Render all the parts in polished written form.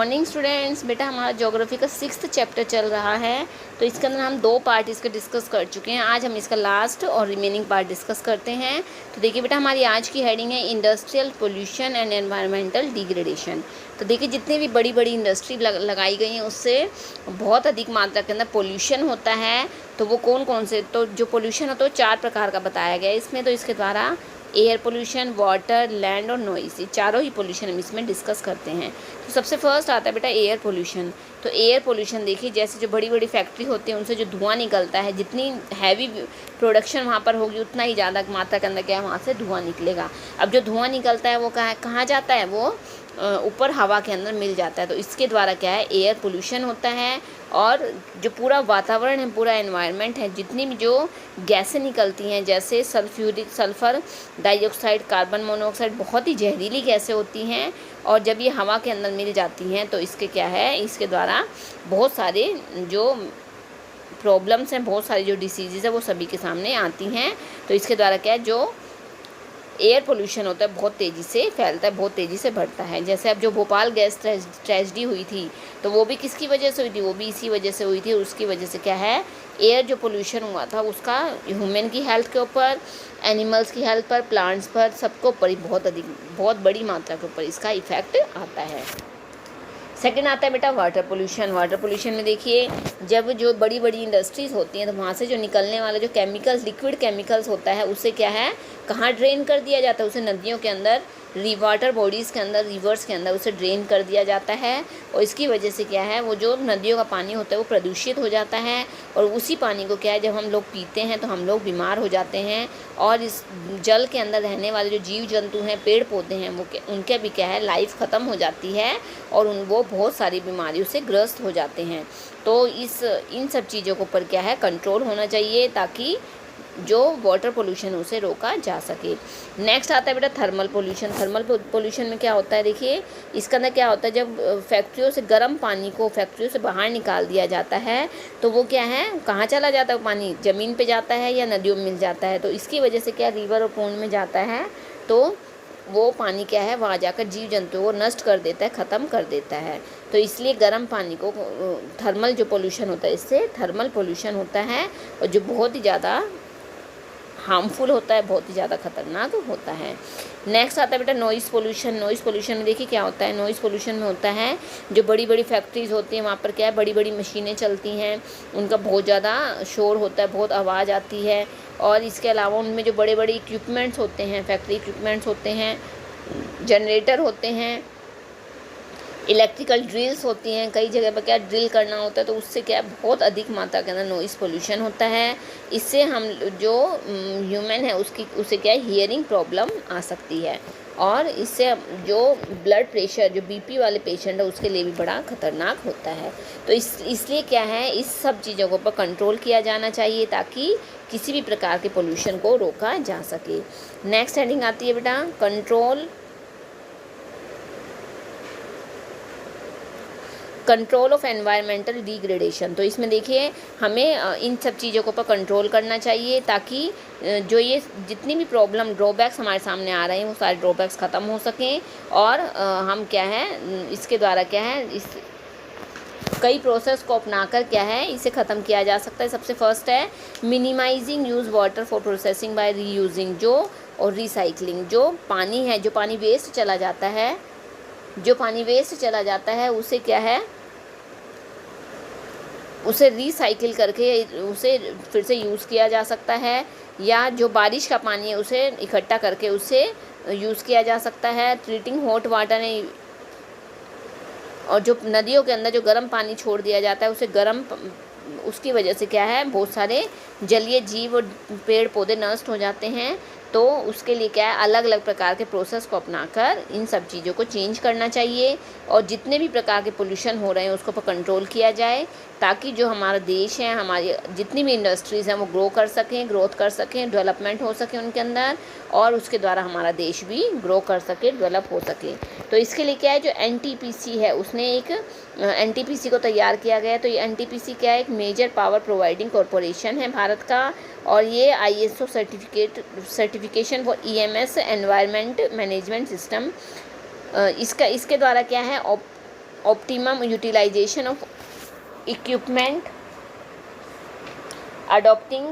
Morning students. बेटा हमारा geography का 6th चैप्टर चल रहा है, तो इसके अंदर हम 2 पार्ट इसके डिस्कस कर चुके हैं। आज हम इसका लास्ट और रिमेनिंग पार्ट डिस्कस करते हैं। तो देखिए बेटा, हमारी आज की हेडिंग है industrial pollution and environmental degradation. तो देखिए, जितनी भी बड़ी बड़ी इंडस्ट्री लगाई गई हैं उससे बहुत अधिक मात्रा के अंदर पोल्यूशन होता है। तो वो कौन कौन से, तो जो पोल्यूशन होता है वो 4 प्रकार का बताया गया है इसमें। तो इसके द्वारा एयर पोल्यूशन, वाटर, लैंड और नॉइस, ये चारों ही पोल्यूशन हम इसमें डिस्कस करते हैं। तो सबसे फर्स्ट आता है बेटा एयर पोल्यूशन। तो एयर पोल्यूशन देखिए, जैसे जो बड़ी बड़ी फैक्ट्री होती है उनसे जो धुआं निकलता है, जितनी हैवी प्रोडक्शन वहाँ पर होगी उतना ही ज़्यादा मात्रा के अंदर क्या है, वहाँ से धुआं निकलेगा। अब जो धुआं निकलता है वो कहाँ जाता है, वो ऊपर हवा के अंदर मिल जाता है। तो इसके द्वारा क्या है, एयर पोल्यूशन होता है। और जो पूरा वातावरण है, पूरा एनवायरनमेंट है, जितनी भी जो गैसें निकलती हैं, जैसे सल्फ़र डाइऑक्साइड, कार्बन मोनोऑक्साइड, बहुत ही जहरीली गैसें होती हैं। और जब ये हवा के अंदर मिल जाती हैं तो इसके क्या है, इसके द्वारा बहुत सारे जो प्रॉब्लम्स हैं, बहुत सारी जो डिसीज़ है वो सभी के सामने आती हैं। तो इसके द्वारा क्या है, जो एयर पोल्यूशन होता है बहुत तेज़ी से फैलता है, बहुत तेज़ी से बढ़ता है। जैसे अब जो भोपाल गैस ट्रेजेडी हुई थी, तो वो भी किसकी वजह से हुई थी, वो भी इसी वजह से हुई थी। और उसकी वजह से क्या है, एयर जो पोल्यूशन हुआ था उसका ह्यूमन की हेल्थ के ऊपर, एनिमल्स की हेल्थ पर, प्लांट्स पर, सबके ऊपर ही बहुत बड़ी मात्रा के ऊपर इसका इफ़ेक्ट आता है। सेकंड आता है बेटा वाटर पोल्यूशन। वाटर पोल्यूशन में देखिए, जब जो बड़ी बड़ी इंडस्ट्रीज़ होती हैं तो वहाँ से जो निकलने वाला जो केमिकल्स, लिक्विड केमिकल्स होता है, उससे क्या है, कहाँ ड्रेन कर दिया जाता है, उसे नदियों के अंदर, वाटर बॉडीज़ के अंदर, रिवर्स के अंदर उसे ड्रेन कर दिया जाता है। और इसकी वजह से क्या है, वो जो नदियों का पानी होता है वो प्रदूषित हो जाता है। और उसी पानी को क्या है, जब हम लोग पीते हैं तो हम लोग बीमार हो जाते हैं। और इस जल के अंदर रहने वाले जो जीव जंतु हैं, पेड़ पौधे हैं, वो उनके भी क्या है, लाइफ ख़त्म हो जाती है और वो बहुत सारी बीमारियों से ग्रस्त हो जाते हैं। तो इन सब चीज़ों के ऊपर क्या है, कंट्रोल होना चाहिए, ताकि जो वाटर पोल्यूशन उसे रोका जा सके। नेक्स्ट आता है बेटा थर्मल पोल्यूशन। थर्मल पोल्यूशन में क्या होता है, देखिए इसके अंदर क्या होता है, जब फैक्ट्रियों से गर्म पानी को फैक्ट्रियों से बाहर निकाल दिया जाता है तो वो क्या है, कहाँ चला जाता है, पानी ज़मीन पे जाता है या नदियों में मिल जाता है। तो इसकी वजह से क्या, रिवर और पॉन्ड में जाता है, तो वो पानी क्या है, वहाँ जाकर जीव जंतुओं को नष्ट कर देता है, ख़त्म कर देता है। तो इसलिए गर्म पानी को थर्मल जो पोल्यूशन होता है, इससे थर्मल पोल्यूशन होता है, और जो बहुत ही ज़्यादा हार्मफुल होता है, बहुत ही ज़्यादा खतरनाक होता है। नेक्स्ट आता है बेटा नॉइज़ पोल्यूशन। नॉइज़ पोल्यूशन में देखिए क्या होता है, नॉइज़ पोल्यूशन में होता है, जो बड़ी बड़ी फैक्ट्रीज़ होती हैं वहाँ पर क्या है, बड़ी बड़ी मशीनें चलती हैं, उनका बहुत ज़्यादा शोर होता है, बहुत आवाज़ आती है। और इसके अलावा उनमें जो बड़े बड़े इक्विपमेंट्स होते हैं, फैक्ट्री इक्विपमेंट्स होते हैं, जनरेटर होते हैं, इलेक्ट्रिकल ड्रिल्स होती हैं, कई जगह पर क्या ड्रिल करना होता है, तो उससे क्या बहुत अधिक मात्रा के अंदर नॉइज़ पोल्यूशन होता है। इससे हम जो ह्यूमन है उसे क्या है, हियरिंग प्रॉब्लम आ सकती है। और इससे जो ब्लड प्रेशर, जो बीपी वाले पेशेंट है, उसके लिए भी बड़ा खतरनाक होता है। तो इसलिए क्या है, इस सब चीज़ों के ऊपर कंट्रोल किया जाना चाहिए, ताकि किसी भी प्रकार के पोल्यूशन को रोका जा सके। नेक्स्ट हेडिंग आती है बेटा कंट्रोल ऑफ एनवायरमेंटल डिग्रेडेशन। तो इसमें देखिए, हमें इन सब चीज़ों के ऊपर कंट्रोल करना चाहिए, ताकि जो ये जितनी भी प्रॉब्लम, ड्रॉबैक्स हमारे सामने आ रहे हैं, वो सारे ड्रॉबैक्स ख़त्म हो सकें। और हम क्या है, इसके द्वारा क्या है, इस कई प्रोसेस को अपनाकर क्या है, इसे ख़त्म किया जा सकता है। सबसे फर्स्ट है minimising use water for processing by reusing, जो और रिसाइकलिंग। जो पानी है, जो पानी वेस्ट चला जाता है, उसे क्या है, उसे रिसाइकिल करके उसे फिर से यूज़ किया जा सकता है। या जो बारिश का पानी है उसे इकट्ठा करके उसे यूज़ किया जा सकता है। ट्रीटिंग हॉट वाटर है, और जो नदियों के अंदर जो गर्म पानी छोड़ दिया जाता है, उसकी वजह से क्या है, बहुत सारे जलीय जीव और पेड़ पौधे नष्ट हो जाते हैं। तो उसके लिए क्या है, अलग अलग प्रकार के प्रोसेस को अपनाकर इन सब चीज़ों को चेंज करना चाहिए। और जितने भी प्रकार के पोल्यूशन हो रहे हैं उसको पर कंट्रोल किया जाए, ताकि जो हमारा देश है, हमारी जितनी भी इंडस्ट्रीज़ हैं वो ग्रोथ कर सकें, डेवलपमेंट हो सके उनके अंदर, और उसके द्वारा हमारा देश भी ग्रो कर सके, डेवलप हो सके। तो इसके लिए क्या है, जो एनटीपीसी है, उसने एक एनटीपीसी को तैयार किया गया है। तो ये एनटीपीसी क्या है, एक मेजर पावर प्रोवाइडिंग कॉरपोरेशन है भारत का, और ये ISO certification for EMS environment management system, इसके द्वारा क्या है, optimum utilisation of equipment, adopting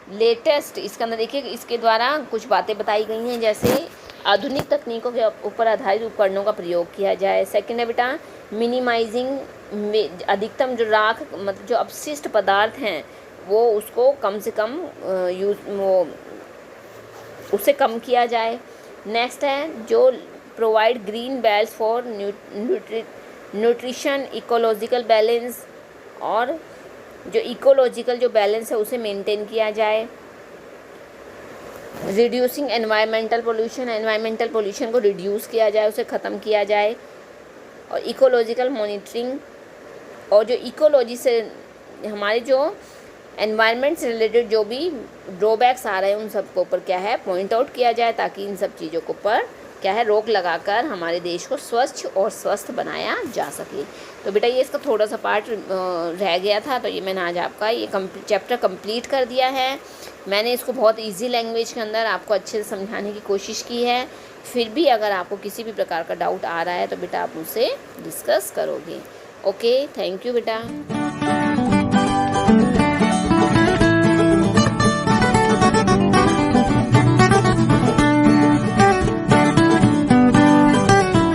latest, इसके अंदर देखिए इसके द्वारा कुछ बातें बताई गई हैं, जैसे आधुनिक तकनीकों के ऊपर आधारित उपकरणों का प्रयोग किया जाए। सेकंड है बेटा मिनिमाइजिंग, अधिकतम जो राख मतलब जो अपशिष्ट पदार्थ हैं वो उसको कम से कम उससे कम किया जाए। नेक्स्ट है जो provide green belt for nutrition, ecological balance, और जो इकोलॉजिकल जो बैलेंस है उसे मेंटेन किया जाए। Reducing environmental pollution, environmental pollution को रिड्यूस किया जाए, उसे ख़त्म किया जाए। और इकोलॉजिकल मॉनिटरिंग, और जो इकोलॉजी से हमारे जो एनवायरनमेंट से रिलेटेड जो भी ड्रॉबैक्स आ रहे हैं उन सब के ऊपर क्या है पॉइंट आउट किया जाए, ताकि इन सब चीज़ों के ऊपर क्या है रोक लगाकर हमारे देश को स्वच्छ और स्वस्थ बनाया जा सके। तो बेटा ये इसका थोड़ा सा पार्ट रह गया था, तो ये मैंने आज आपका ये चैप्टर कंप्लीट कर दिया है। मैंने इसको बहुत इजी लैंग्वेज के अंदर आपको अच्छे से समझाने की कोशिश की है। फिर भी अगर आपको किसी भी प्रकार का डाउट आ रहा है तो बेटा आप मुझसे डिस्कस करोगे। ओके, थैंक यू बेटा।